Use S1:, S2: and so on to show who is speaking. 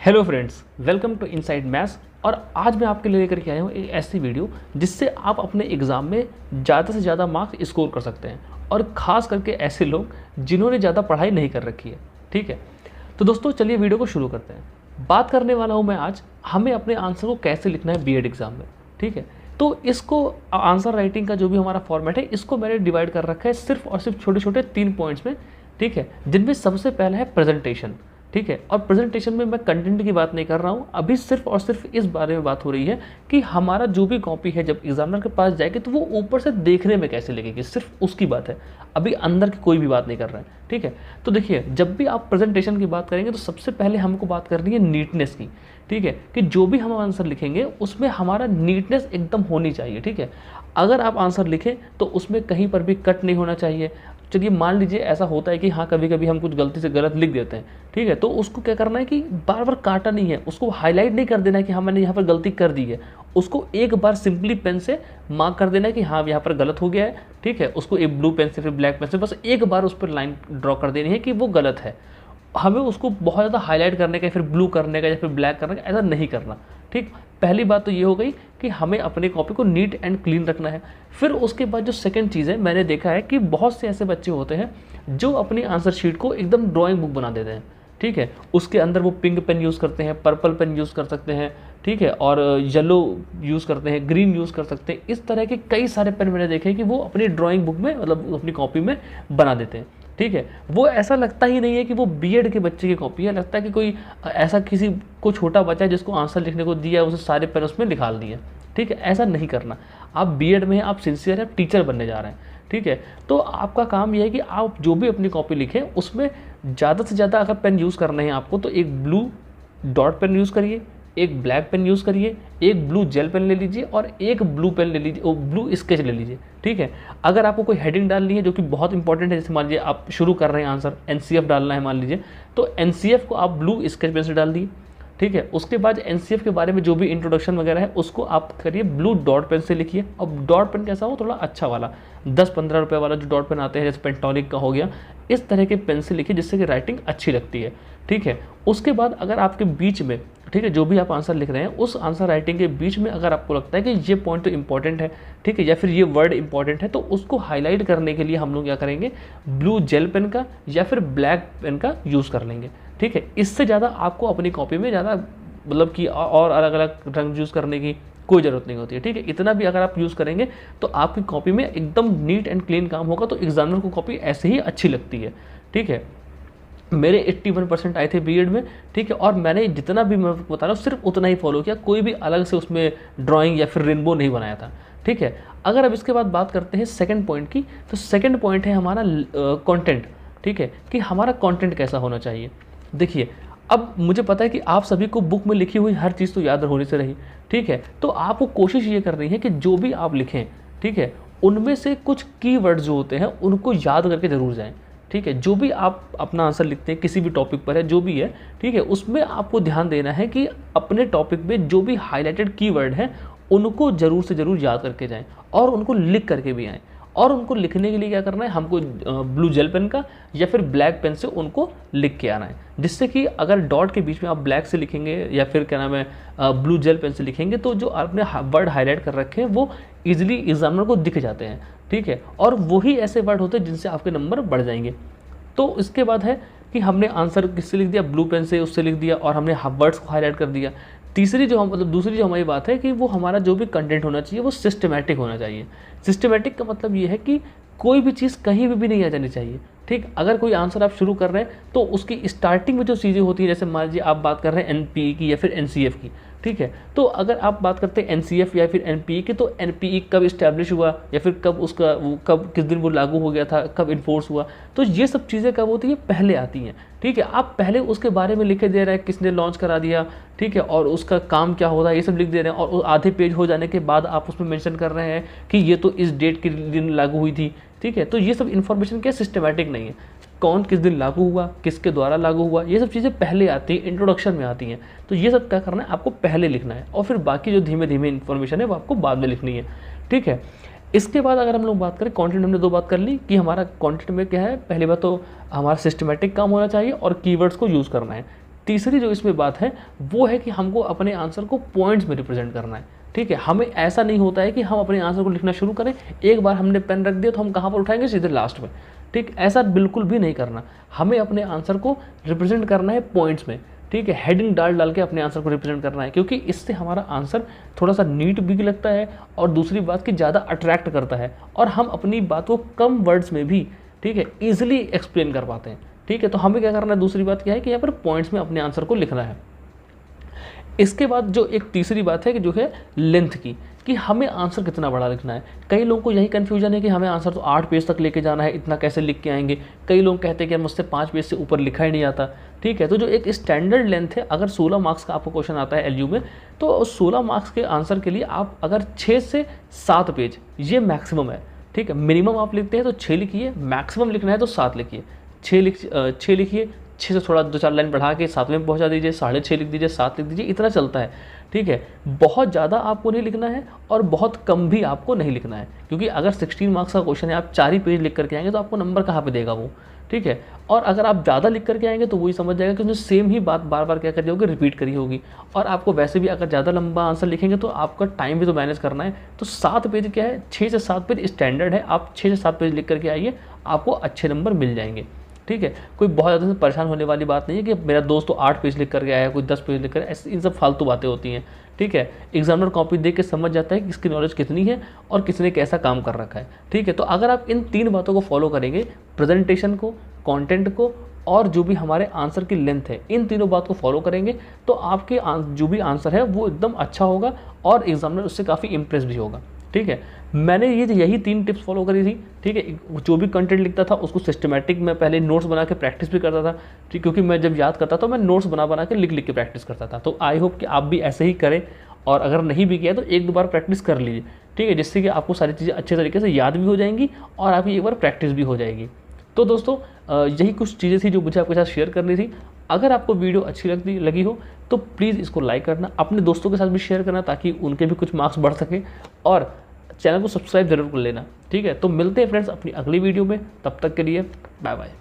S1: Hello friends, welcome to inside maths. और आज मैं आपके लिए लेकर के आया हूँ एक ऐसी वीडियो जिससे आप अपने एग्ज़ाम में ज़्यादा से ज़्यादा मार्क्स स्कोर कर सकते हैं, और ख़ास करके ऐसे लोग जिन्होंने ज़्यादा पढ़ाई नहीं कर रखी है। ठीक है, तो दोस्तों चलिए वीडियो को शुरू करते हैं। बात करने वाला हूँ मैं आज हमें अपने आंसर को कैसे लिखना है बीएड एग्ज़ाम में। ठीक है, तो इसको आंसर राइटिंग का जो भी हमारा फॉर्मेट है इसको मैंने डिवाइड कर रखा है सिर्फ और सिर्फ छोटे छोटे 3 पॉइंट्स में। ठीक है, जिनमें सबसे पहला है प्रेजेंटेशन। ठीक है, और प्रेजेंटेशन में मैं कंटेंट की बात नहीं कर रहा हूँ, अभी सिर्फ और सिर्फ इस बारे में बात हो रही है कि हमारा जो भी कॉपी है जब एग्जामिनर के पास जाएगी तो वो ऊपर से देखने में कैसे लगेगी, सिर्फ उसकी बात है। अभी अंदर की कोई भी बात नहीं कर रहे हैं। ठीक है, तो देखिए जब भी आप प्रेजेंटेशन की बात करेंगे तो सबसे पहले हमको बात करनी है नीटनेस की। ठीक है, कि जो भी हम आंसर लिखेंगे उसमें हमारा नीटनेस एकदम होनी चाहिए। ठीक है, अगर आप आंसर लिखें तो उसमें कहीं पर भी कट नहीं होना चाहिए। चलिए मान लीजिए ऐसा होता है कि हाँ कभी कभी हम कुछ गलती से गलत लिख देते हैं। ठीक है, तो उसको क्या करना है कि बार बार काटा नहीं है, उसको हाईलाइट नहीं कर देना है कि हाँ मैंने यहाँ पर गलती कर दी है। उसको एक बार सिंपली पेन से मार्क कर देना है कि हाँ यहाँ पर गलत हो गया है। ठीक है, उसको एक ब्लू पेन से फिर ब्लैक पेन से बस एक बार उस पर लाइन ड्रॉ कर देनी है कि वो गलत है। हमें उसको बहुत ज़्यादा हाईलाइट करने का, फिर ब्लू करने का या फिर ब्लैक करने का, ऐसा नहीं करना। ठीक, पहली बात तो ये हो गई कि हमें अपने कॉपी को नीट एंड क्लीन रखना है। फिर उसके बाद जो सेकंड चीज़ है, मैंने देखा है कि बहुत से ऐसे बच्चे होते हैं जो अपनी आंसर शीट को एकदम ड्राइंग बुक बना देते हैं। ठीक है, उसके अंदर वो पिंक पेन यूज़ करते हैं, पर्पल पेन यूज़ कर सकते हैं। ठीक है, और येलो यूज़ करते हैं, ग्रीन यूज़ कर सकते हैं। इस तरह के कई सारे पेन मैंने देखे हैं कि वो अपनी ड्राइंग बुक में, मतलब अपनी कॉपी में बना देते हैं। ठीक है, वो ऐसा लगता ही नहीं है कि वो बीएड के बच्चे की कॉपी है, लगता है कि कोई ऐसा किसी को छोटा बच्चा है जिसको आंसर लिखने को दिया है, उसे सारे पेन उसमें निकाल दिए। ठीक है, ऐसा नहीं करना। आप बीएड में हैं, आप सिंसियर हैं, आप टीचर बनने जा रहे हैं। ठीक है, तो आपका काम यह है कि आप जो भी अपनी कॉपी लिखें उसमें ज़्यादा से ज़्यादा अगर पेन यूज़ करने हैं आपको तो एक ब्लू डॉट पेन यूज़ करिए, एक ब्लैक पेन यूज़ करिए, एक ब्लू जेल पेन ले लीजिए और एक ब्लू पेन ले लीजिए, वो ब्लू स्केच ले लीजिए। ठीक है, अगर आपको कोई हेडिंग डालनी है जो कि बहुत इंपॉर्टेंट है, जैसे मान लीजिए आप शुरू कर रहे हैं आंसर एनसीएफ डालना है मान लीजिए, तो एनसीएफ को आप ब्लू स्केच पेन से डाल दिए। ठीक है, उसके बाद एनसीएफ के बारे में जो भी इंट्रोडक्शन वगैरह है उसको आप करिए ब्लू डॉट पेन से लिखिए। अब डॉट पेन कैसा हो, थोड़ा अच्छा वाला 10-15 रुपये वाला जो डॉट पेन आते हैं, जैसे पेंटोनिक का हो गया, इस तरह के पेन से लिखिए जिससे कि राइटिंग अच्छी लगती है। ठीक है, उसके बाद अगर आपके बीच में, ठीक है, जो भी आप आंसर लिख रहे हैं उस आंसर राइटिंग के बीच में अगर आपको लगता है कि ये पॉइंट तो इंपॉर्टेंट है, ठीक है, या फिर ये वर्ड इंपॉर्टेंट है, तो उसको हाईलाइट करने के लिए हम लोग क्या करेंगे, ब्लू जेल पेन का या फिर ब्लैक पेन का यूज़ कर लेंगे। ठीक है, इससे ज़्यादा आपको अपनी कॉपी में ज़्यादा मतलब कि और अलग अलग रंग यूज़ करने की कोई ज़रूरत नहीं होती है। ठीक है, इतना भी अगर आप यूज़ करेंगे तो आपकी कॉपी में एकदम नीट एंड क्लीन काम होगा, तो एग्जामिनर को कॉपी ऐसे ही अच्छी लगती है। ठीक है, मेरे 81% आए थे बीएड में। ठीक है, और मैंने जितना भी मैं बता रहा हूँ सिर्फ उतना ही फॉलो किया, कोई भी अलग से उसमें ड्राइंग या फिर रेनबो नहीं बनाया था। ठीक है, अगर अब इसके बाद बात करते हैं सेकंड पॉइंट की, तो सेकंड पॉइंट है हमारा कंटेंट। ठीक है, कि हमारा कंटेंट कैसा होना चाहिए। देखिए, अब मुझे पता है कि आप सभी को बुक में लिखी हुई हर चीज़ तो याद होने से रही। ठीक है, तो आपको कोशिश ये करनी है कि जो भी आप लिखें, ठीक है, उनमें से कुछ कीवर्ड्स जो होते हैं उनको याद करके ज़रूर जाएं। ठीक है, जो भी आप अपना आंसर लिखते हैं किसी भी टॉपिक पर है, जो भी है, ठीक है, उसमें आपको ध्यान देना है कि अपने टॉपिक में जो भी हाईलाइटेड कीवर्ड हैं उनको ज़रूर से ज़रूर याद करके जाएं और उनको लिख करके भी आएँ। और उनको लिखने के लिए क्या करना है, हमको ब्लू जेल पेन का या फिर ब्लैक पेन से उनको लिख के आना है, जिससे कि अगर डॉट के बीच में आप ब्लैक से लिखेंगे या फिर क्या नाम है ब्लू जेल पेन से लिखेंगे तो जो आपने वर्ड हाईलाइट कर रखे हैं वो ईजिली एग्जामिनर को दिख जाते हैं। ठीक है, और वही ऐसे वर्ड होते हैं जिनसे आपके नंबर बढ़ जाएंगे। तो इसके बाद है कि हमने आंसर किससे लिख दिया, ब्लू पेन से उससे लिख दिया और हमने वर्ड्स को हाईलाइट कर दिया। तीसरी जो हम मतलब दूसरी जो हमारी बात है कि वो हमारा जो भी कंटेंट होना चाहिए वो सिस्टमेटिक होना चाहिए। सिस्टमेटिक का मतलब ये है कि कोई भी चीज़ कहीं भी नहीं आ जानी चाहिए। ठीक, अगर कोई आंसर आप शुरू कर रहे हैं तो उसकी स्टार्टिंग में जो चीज़ें होती है, जैसे मान लीजिए आप बात कर रहे हैं एनपीई की या फिर एनसीएफ की। ठीक है, तो अगर आप बात करते हैं एनसीएफ या फिर एनपीई की, तो एनपीई कब इस्टेब्लिश हुआ या फिर कब उसका कब किस दिन वो लागू हो गया था, कब इन्फोर्स हुआ, तो ये सब चीज़ें कब होती है, पहले आती हैं। ठीक है, आप पहले उसके बारे में लिखे दे रहे हैं, किसने लॉन्च करा दिया, ठीक है, और उसका काम क्या होता है, ये सब लिख दे रहे हैं, और आधे पेज हो जाने के बाद आप उसमें मेंशन कर रहे हैं कि ये तो इस डेट के दिन लागू हुई थी। ठीक है, तो ये सब इन्फॉर्मेशन क्या सिस्टमेटिक नहीं है, कौन किस दिन लागू हुआ, किसके द्वारा लागू हुआ, ये सब चीज़ें पहले आती हैं, इंट्रोडक्शन में आती हैं। तो ये सब क्या करना है, आपको पहले लिखना है और फिर बाकी जो धीमे धीमे इन्फॉर्मेशन है वो आपको बाद में लिखनी है। ठीक है, इसके बाद अगर हम लोग बात करें कंटेंट, हमने 2 बात कर ली कि हमारा कंटेंट में क्या है, पहली बात तो हमारा सिस्टमेटिक काम होना चाहिए और कीवर्ड्स को यूज़ करना है। तीसरी जो इसमें बात है वो है कि हमको अपने आंसर को पॉइंट्स में रिप्रेजेंट करना है। ठीक है, हमें ऐसा नहीं होता है कि हम अपने आंसर को लिखना शुरू करें, एक बार हमने पेन रख दिया तो हम कहाँ पर उठाएंगे, सीधे लास्ट में। ठीक, ऐसा बिल्कुल भी नहीं करना। हमें अपने आंसर को रिप्रेजेंट करना है पॉइंट्स में। ठीक है, हेडिंग डाल डाल के अपने आंसर को रिप्रेजेंट करना है, क्योंकि इससे हमारा आंसर थोड़ा सा नीट भी लगता है और दूसरी बात कि ज़्यादा अट्रैक्ट करता है और हम अपनी बात को कम वर्ड्स में भी, ठीक है, ईजिली एक्सप्लेन कर पाते हैं। ठीक है, तो हमें क्या करना है, दूसरी बात क्या है कि यहाँ पर पॉइंट्स में अपने आंसर को लिखना है। इसके बाद जो एक तीसरी बात है कि जो है लेंथ की, कि हमें आंसर कितना बड़ा लिखना है। कई लोगों को यही कन्फ्यूजन है कि हमें आंसर तो 8 पेज तक लेके जाना है, इतना कैसे लिख के आएंगे। कई लोग कहते हैं कि मुझसे 5 पेज से ऊपर लिखा ही नहीं आता। ठीक है, तो जो एक स्टैंडर्ड लेंथ है, अगर 16 मार्क्स का आपको क्वेश्चन आता है एलयू में, तो 16 मार्क्स के आंसर के लिए आप अगर 6 से 7 पेज, ये मैक्सिमम है। ठीक है, मिनिमम आप लिखते हैं तो 6 लिखिए, मैक्सिमम लिखना है तो 7 लिखिए। 6 लिखिए, 6 से थोड़ा 2-4 लाइन बढ़ा के 7 में पहुंचा दीजिए, 6.5 लिख दीजिए, 7 लिख दीजिए, इतना चलता है। ठीक है, बहुत ज़्यादा आपको नहीं लिखना है और बहुत कम भी आपको नहीं लिखना है, क्योंकि अगर 16 मार्क्स का क्वेश्चन है, आप 4 ही पेज लिख करके आएंगे तो आपको नंबर कहाँ पे देगा वो। ठीक है, और अगर आप ज़्यादा लिख करके आएंगे तो वही समझ जाएगा कि उसने सेम ही बात बार बार क्या करी होगी, रिपीट करी होगी। और आपको वैसे भी अगर ज़्यादा लंबा आंसर लिखेंगे तो आपका टाइम भी तो मैनेज करना है। तो 7 पेज क्या है, 6 से 7 पेज स्टैंडर्ड है, आप 6 से 7 पेज लिख करके आइए, आपको अच्छे नंबर मिल जाएंगे। ठीक है, कोई बहुत ज़्यादा परेशान होने वाली बात नहीं है कि मेरा दोस्त तो 8 पेज लिख करके आया है, कोई 10 पेज लिख कर, ऐसे इन सब फालतू बातें होती हैं। ठीक है, एग्जामिनर कॉपी देख के समझ जाता है कि इसकी नॉलेज कितनी है और किसने कैसा काम कर रखा है। ठीक है, तो अगर आप इन 3 बातों को फॉलो करेंगे, प्रेजेंटेशन को, कंटेंट को और जो भी हमारे आंसर की लेंथ है, इन तीनों बात को फॉलो करेंगे तो आपके जो भी आंसर है वो एकदम अच्छा होगा और एग्जामिनर उससे काफ़ी इंप्रेस भी होगा। ठीक है, मैंने यही 3 टिप्स फॉलो करी थी। ठीक है, जो भी कंटेंट लिखता था उसको सिस्टमैटिक मैं पहले नोट्स बना के प्रैक्टिस भी करता था। ठीक, क्योंकि मैं जब याद करता था मैं नोट्स बना के लिख के प्रैक्टिस करता था। तो आई होप कि आप भी ऐसे ही करें, और अगर नहीं भी किया तो 1-2 बार प्रैक्टिस कर लीजिए। ठीक है, जिससे कि आपको सारी चीज़ें अच्छे तरीके से याद भी हो जाएंगी और आपकी एक बार प्रैक्टिस भी हो जाएगी। तो दोस्तों यही कुछ चीज़ें थी जो मुझे आपके साथ शेयर करनी थी। अगर आपको वीडियो अच्छी लगी हो तो प्लीज़ इसको लाइक करना, अपने दोस्तों के साथ भी शेयर करना ताकि उनके भी कुछ मार्क्स बढ़ सके, और चैनल को सब्सक्राइब जरूर कर लेना। ठीक है, तो मिलते हैं फ्रेंड्स अपनी अगली वीडियो में, तब तक के लिए बाय बाय।